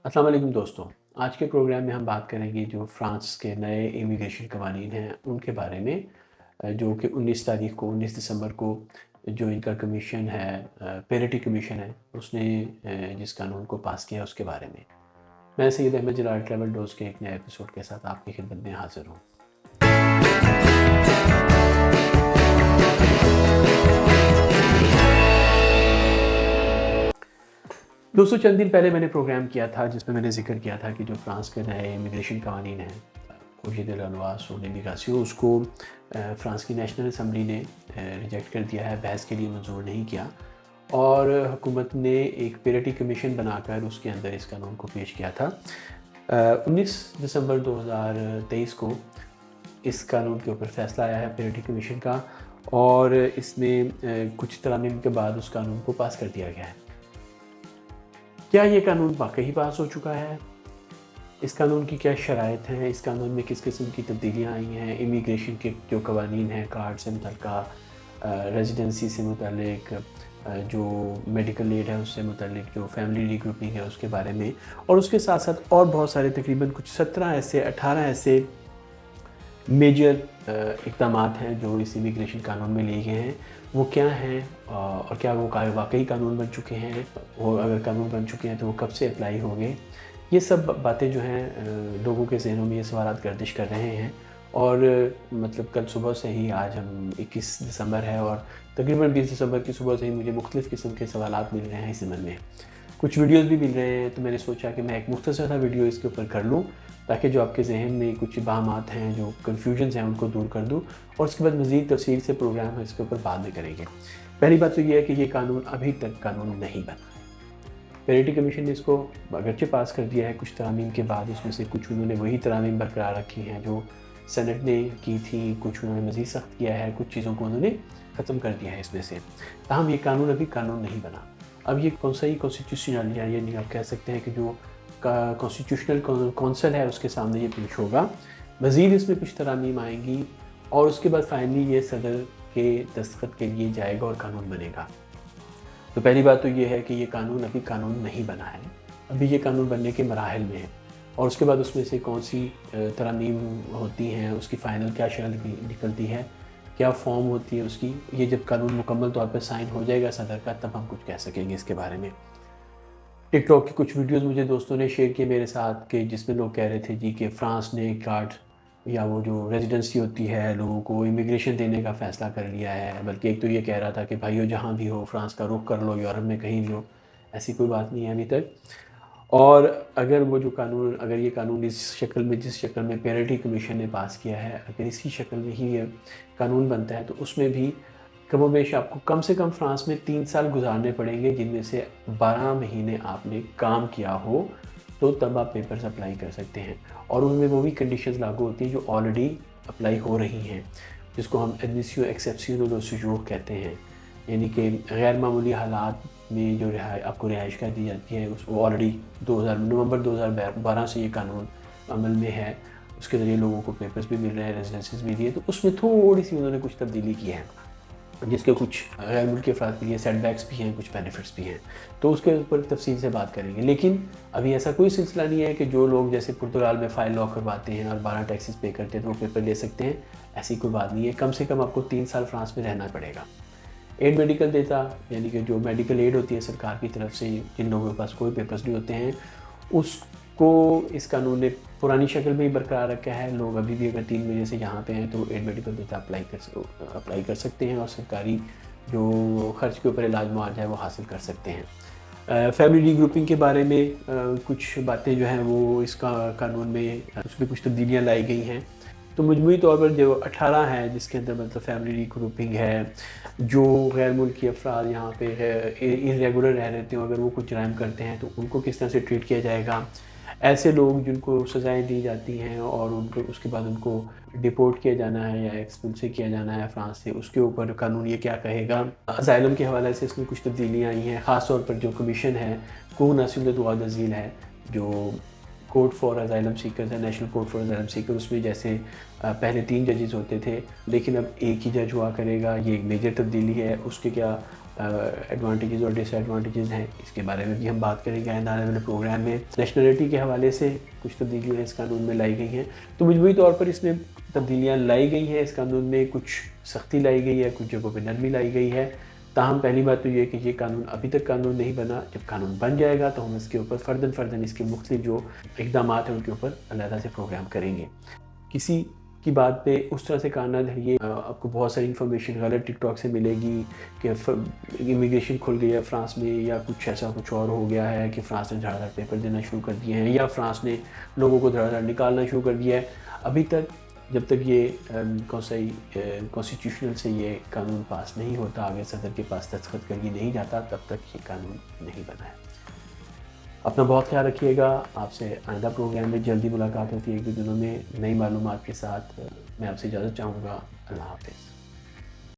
अस्सलाम वालेकुम दोस्तों। आज के प्रोग्राम में हम बात करेंगे जो फ्रांस के नए इमिग्रेशन कवानीन हैं उनके बारे में, जो कि 19 तारीख को 19 दिसंबर को जो इनका कमीशन है, पेरिटी कमीशन है, उसने जिस कानून को पास किया उसके बारे में। मैं सैयद अहमद जलाल ट्रैवल डोज़ के एक नए एपिसोड के साथ आपकी खिदमत में हाज़िर हूँ। दोस्तों, चंद दिन पहले मैंने प्रोग्राम किया था जिसमें मैंने ज़िक्र किया था कि जो फ्रांस के नए इमिग्रेशन कानून हैं, project de la loi sur l'immigration, उसको फ्रांस की नेशनल असम्बली ने रिजेक्ट कर दिया है, बहस के लिए मंजूर नहीं किया और हुकूमत ने एक पेरिटी कमीशन बनाकर उसके अंदर इस कानून को पेश किया था। 19 दिसंबर 2023 को इस कानून के ऊपर फैसला आया है पेरिटी कमीशन का और इसमें कुछ तरमीम के बाद उस कानून को पास कर दिया गया है। क्या ये कानून वाकई पास हो चुका है? इस कानून की क्या शराइत हैं? इस कानून में किस किस्म की तब्दीलियाँ आई हैं? इमिग्रेशन के जो कवानीन हैं, कार्ड से मुतल्लिका, रेजिडेंसी से मुतल्लिक, जो मेडिकल एड है उससे मुतल्लिक, जो फैमिली रीग्रुपिंग है उसके बारे में, और उसके साथ साथ और बहुत सारे तकरीबन कुछ 18 ऐसे मेजर इक़दामात हैं जो इस इमिग्रेशन कानून में लिए गए हैं। वो क्या हैं और क्या वो वाकई कानून बन चुके हैं, और अगर कानून बन चुके हैं तो वो कब से अप्लाई होंगे? ये सब बातें जो हैं लोगों के ज़हनों में ये सवालात गर्दिश कर रहे हैं। और मतलब कल सुबह से ही, आज हम 21 दिसंबर है और तकरीबन 20 दिसंबर की सुबह से ही मुझे मुख्तलिफ़ किस्म के सवालात मिल रहे हैं इस ज़मन में। कुछ वीडियोज़ भी मिल रहे हैं, तो मैंने सोचा कि मैं एक मुख्तसर सा वीडियो इसके ऊपर कर लूँ ताकि जो आपके ज़हन में कुछ इबाहमात हैं, जो कन्फ्यूजन्स हैं, उनको दूर कर दूँ और उसके बाद मज़ीद तफ़सील से प्रोग्राम है इसके ऊपर बाद में करेंगे। पहली बात तो ये है कि ये कानून अभी तक कानून नहीं बना। पेरिटी कमीशन ने इसको अगरचे पास कर दिया है कुछ तरामीम के बाद, उसमें से कुछ उन्होंने वही तरामीम बरकरार रखी हैं जो सेनेट ने की थी, कुछ उन्होंने मज़ीद सख्त किया है, कुछ चीज़ों को उन्होंने ख़त्म कर दिया है इसमें से। ताहम ये कानून अभी कानून नहीं बना। अब ये कौन सा ही कॉन्स्टिट्यूशनल, यानी आप कह सकते हैं कि जो कॉन्स्टिट्यूशनल कौंसल है उसके सामने ये पेश होगा। मज़ीद इसमें कुछ तरामीम आएंगी और उसके बाद फाइनली ये सदर के दस्तखत के लिए जाएगा और कानून बनेगा। तो पहली बात तो ये है कि ये कानून अभी कानून नहीं बना है, अभी ये कानून बनने के मराहिल में है। और उसके बाद उसमें से कौन सी तरामीम होती हैं, उसकी फ़ाइनल क्या शक्ल निकलती है, क्या फॉर्म होती है उसकी, ये जब कानून मुकम्मल तौर पर साइन हो जाएगा सदर का, तब हम कुछ कह सकेंगे इसके बारे में। टिकटॉक की कुछ वीडियोस मुझे दोस्तों ने शेयर किए मेरे साथ, कि जिसमें लोग कह रहे थे जी कि फ्रांस ने कार्ड या वो जो रेजिडेंसी होती है लोगों को इमिग्रेशन देने का फ़ैसला कर लिया है। बल्कि एक तो ये कह रहा था कि भाइयों जहाँ भी हो फ्रांस का रुख कर लो, यूरोप में कहीं भी हो। ऐसी कोई बात नहीं है अभी तक। और अगर वो जो कानून, अगर ये कानून इस शक्ल में, जिस शक्ल में पेरिटी कमीशन ने पास किया है, अगर इसी शक्ल में ही ये कानून बनता है तो उसमें भी कमोबेश आपको कम से कम फ्रांस में 3 साल गुजारने पड़ेंगे, जिनमें से 12 महीने आपने काम किया हो, तो तब आप पेपर्स अप्लाई कर सकते हैं। और उनमें वो भी कंडीशंस लागू होती हैं जो ऑलरेडी अप्लाई हो रही हैं, जिसको हम एडमिसियो एक्सेप्शनल और सुजूर कहते हैं। यानी कि गैर मामूली हालात में जो आपको रिहाइश कर दी जाती है, वो ऑलरेडी नवंबर 2012 से ये कानून अमल में है। उसके ज़रिए लोगों को पेपर्स भी मिल रहे हैं, रेजिडेंसीज भी दी है। तो उसमें थोड़ी सी उन्होंने कुछ तब्दीली की है, जिसके कुछ गैर मुल्की अफराद के लिए सेटबैक्स भी हैं, कुछ बेनिफिट्स भी हैं। तो उसके ऊपर तफसील से बात करेंगे। लेकिन अभी ऐसा कोई सिलसिला नहीं है कि जो लोग जैसे पुर्तगाल में फ़ाइल लॉक करवाते हैं और 12 टैक्सेस पे करते हैं तो वो पेपर ले सकते हैं, ऐसी कोई बात नहीं है। कम से कम आपको 3 साल फ्रांस में रहना पड़ेगा। एड मेडिकल देता, यानी कि जो मेडिकल एड होती है सरकार की तरफ से, जिन लोगों के पास कोई पेपर्स नहीं होते हैं, उसको इस कानून ने पुरानी शक्ल में ही बरकरार रखा है। लोग अभी भी अगर 3 महीने से यहाँ पे हैं तो एड मेडिकल देता अप्लाई कर सकते हैं और सरकारी जो ख़र्च के ऊपर इलाज मुआवजा है वो हासिल कर सकते हैं। फैमिली रीग्रुपिंग के बारे में कुछ बातें जो हैं वो इसका कानून में उसमें कुछ तब्दीलियाँ लाई गई हैं। तो मजमूई तौर पर जो 18 है, जिसके अंदर मतलब फैमिली रीग्रुपिंग है, जो गैर मुल्की अफराद यहाँ पे इर्रेगुलर रह रहे थे, अगर वो कुछ जराइम करते हैं तो उनको किस तरह से ट्रीट किया जाएगा। ऐसे लोग जिनको सज़ाएँ दी जाती हैं और उनको उसके बाद उनको डिपोर्ट किया जाना है या एक्सपल से किया जाना है फ्रांस से, उसके ऊपर कानून ये क्या कहेगा। असाइलम के हवाले से इसमें कुछ तब्दीलियाँ आई हैं। ख़ास तौर पर जो कमीशन है, को नासिब दुआ दजील है, जो कोर्ट फॉर असाइलम सीकर्स है, national court for asylum Sikar, उसमें जैसे पहले 3 जजेस होते थे, लेकिन अब एक ही जज हुआ करेगा। ये एक मेजर तब्दीली है। उसके क्या ایڈوانٹیجز اور ڈس ایڈوانٹیجز ہیں، اس کے بارے میں بھی ہم بات کریں گے آئندہ آنے والے پروگرام میں۔ نیشنلٹی کے حوالے سے کچھ تبدیلیاں اس قانون میں لائی گئی ہیں، تو مجموعی طور پر اس میں تبدیلیاں لائی گئی ہیں، اس قانون میں کچھ سختی لائی گئی ہے، کچھ جگہوں پہ نرمی لائی گئی ہے۔ تاہم پہلی بات تو یہ ہے کہ یہ قانون ابھی تک قانون نہیں بنا، جب قانون بن جائے گا تو ہم اس کے اوپر فرداً اس کے مختلف جو اقدامات ہیں ان کے اوپر علیحدہ سے پروگرام کریں گے۔ کسی کی بات پہ اس طرح سے کان نہ دھریے، آپ کو بہت ساری انفارمیشن غلط ٹک ٹاک سے ملے گی کہ امیگریشن کھل گئی ہے فرانس میں، یا کچھ ایسا کچھ اور ہو گیا ہے کہ فرانس نے دھڑا دھڑ پیپر دینا شروع کر دیے ہیں، یا فرانس نے لوگوں کو دھڑا دھڑ نکالنا شروع کر دیا ہے۔ ابھی تک جب تک یہ کانسٹیٹیوشنل سے یہ قانون پاس نہیں ہوتا، آگے صدر کے پاس دستخط کر کے نہیں جاتا، تب تک یہ قانون نہیں بنا ہے۔ اپنا بہت خیال رکھیے گا۔ آپ سے آئندہ پروگرام میں جلدی ملاقات ہوتی ہے، ایک دو دنوں میں نئی معلومات کے ساتھ۔ میں آپ سے اجازت چاہوں گا۔ اللہ حافظ۔